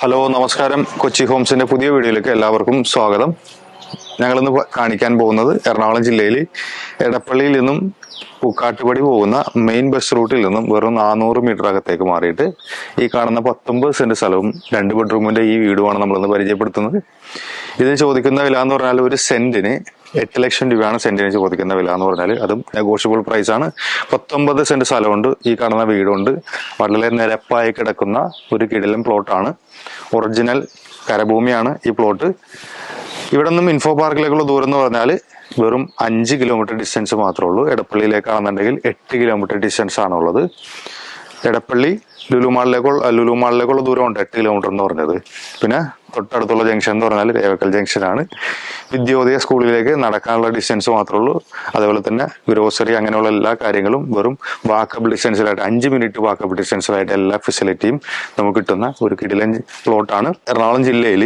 Hello നമസ്കാരം. കൊച്ചി ഹോംസിന്റെ പുതിയ വീഡിയോയിലേക്ക് എല്ലാവർക്കും സ്വാഗതം. ഞങ്ങളിന്ന് കാണിക്കാൻ പോകുന്നത് എറണാകുളം ജില്ലയിൽ എടപ്പള്ളിയിൽ നിന്നും പൂക്കാട്ടുപടി പോകുന്ന മെയിൻ ബസ് റൂട്ടിൽ നിന്നും വെറും 400 മീറ്റർ അകത്തേക്ക് മാറിയിട്ട് ഈ കാണുന്ന 19 സെന്റ് സ്ഥലവും 2 ബെഡ്റൂമിന്റെ ഈ വീടുമാണ് നമ്മളിന്ന് പരിചയപ്പെടുത്തുന്നത്. ഇതിന് ചോദിക്കുന്ന വില എന്ന് പറഞ്ഞാൽ ഒരു സെന്റിന് 8 ലക്ഷം രൂപയാണ് സെന്റിന് ചോദിക്കുന്ന വില എന്ന് പറഞ്ഞാൽ. അതും നെഗോഷ്യബിൾ പ്രൈസ് ആണ്. 19 സെന്റ് സ്ഥലമുണ്ട്, ഈ കാണുന്ന വീടുണ്ട്. വളരെ നിരപ്പായി കിടക്കുന്ന ഒരു കിടിലൻ പ്ലോട്ടാണ്. ഒറിജിനൽ കരഭൂമിയാണ് ഈ പ്ലോട്ട്. ഇവിടെ നിന്നും ഇൻഫോ പാർക്കിലേക്കുള്ള ദൂരം എന്ന് പറഞ്ഞാൽ വെറും 5 കിലോമീറ്റർ ഡിസ്റ്റൻസ് മാത്രമേ ഉള്ളൂ. എടപ്പള്ളിയിലേക്കാണെന്നുണ്ടെങ്കിൽ 8 കിലോമീറ്റർ ഡിസ്റ്റൻസ് ആണുള്ളത്. എടപ്പള്ളി ലുലുമാളിലേക്കുള്ള ദൂരമുണ്ട് 8 കിലോമീറ്റർ എന്ന് പറഞ്ഞത്. പിന്നെ തൊട്ടടുത്തുള്ള ജംഗ്ഷൻ എന്ന് പറഞ്ഞാൽ രേവക്കൽ ജംഗ്ഷനാണ്. വിദ്യോദയ സ്കൂളിലേക്ക് നടക്കാനുള്ള ഡിസ്റ്റൻസ് മാത്രമേ ഉള്ളൂ. അതേപോലെ തന്നെ ഗ്രോസറി അങ്ങനെയുള്ള എല്ലാ കാര്യങ്ങളും വെറും വാക്കബിൾ ഡിസ്റ്റൻസിലായിട്ട് 5 മിനിറ്റ് വാക്കബിൾ ഡിസ്റ്റൻസിലായിട്ട് എല്ലാ ഫെസിലിറ്റിയും നമുക്ക് കിട്ടുന്ന ഒരു കിടിലൻ പ്ലോട്ടാണ്. എറണാകുളം ജില്ലയിൽ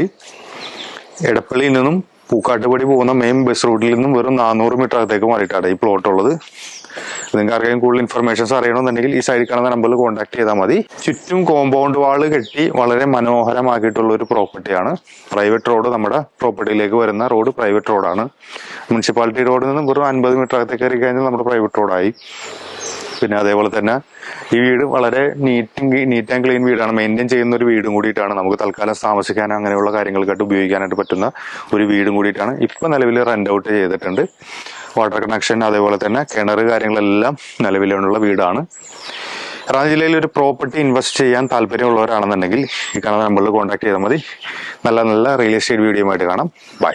എടപ്പള്ളിയിൽ നിന്നും പൂക്കാട്ടുപടി പോകുന്ന മെയിൻ ബസ് റൂട്ടിൽ നിന്നും വെറും 400 മീറ്റർ അകത്തേക്ക് മാറിയിട്ടാണ് ഈ പ്ലോട്ട് ഉള്ളത്. നിങ്ങൾക്ക് ആർക്കെങ്കിലും കൂടുതൽ ഇൻഫർമേഷൻസ് അറിയണമെന്നുണ്ടെങ്കിൽ ഈ സൈഡിൽ കാണുന്ന നമ്പറിൽ കോൺടാക്ട് ചെയ്താൽ മതി. ചുറ്റും കോമ്പൗണ്ട് വാള് കെട്ടി വളരെ മനോഹരമാക്കിയിട്ടുള്ള ഒരു പ്രോപ്പർട്ടിയാണ്. പ്രൈവറ്റ് റോഡ്, നമ്മുടെ പ്രോപ്പർട്ടിയിലേക്ക് വരുന്ന റോഡ് പ്രൈവറ്റ് റോഡാണ്. മുനിസിപ്പാലിറ്റി റോഡിൽ നിന്നും വെറും 50 മീറ്റർ അകത്തേക്ക് കയറി കഴിഞ്ഞാൽ നമ്മുടെ പ്രൈവറ്റ് റോഡായി. പിന്നെ അതേപോലെ തന്നെ ഈ വീട് വളരെ നീറ്റ് ആൻഡ് ക്ലീൻ വീടാണ്. മെയിൻറ്റെയിൻ ചെയ്യുന്ന ഒരു വീടും കൂടിയിട്ടാണ്. നമുക്ക് തൽക്കാലം താമസിക്കാനോ അങ്ങനെയുള്ള കാര്യങ്ങൾക്കായിട്ട് ഉപയോഗിക്കാനായിട്ട് പറ്റുന്ന ഒരു വീടും കൂടിയിട്ടാണ്. ഇപ്പൊ നിലവിൽ റെന്റ് ഔട്ട് ചെയ്തിട്ടുണ്ട്. വാട്ടർ കണക്ഷൻ അതേപോലെ തന്നെ കിണർ കാര്യങ്ങളെല്ലാം നിലവിലുള്ള വീടാണ്. എറണാകുളം ജില്ലയിൽ ഒരു പ്രോപ്പർട്ടി ഇൻവെസ്റ്റ് ചെയ്യാൻ താല്പര്യമുള്ളവരാണെന്നുണ്ടെങ്കിൽ ഈ കാണുന്ന നമ്പറിൽ കോൺടാക്ട് ചെയ്താൽ മതി. നല്ല റിയൽ എസ്റ്റേറ്റ് വീഡിയോ ആയിട്ട് കാണാം. ബൈ.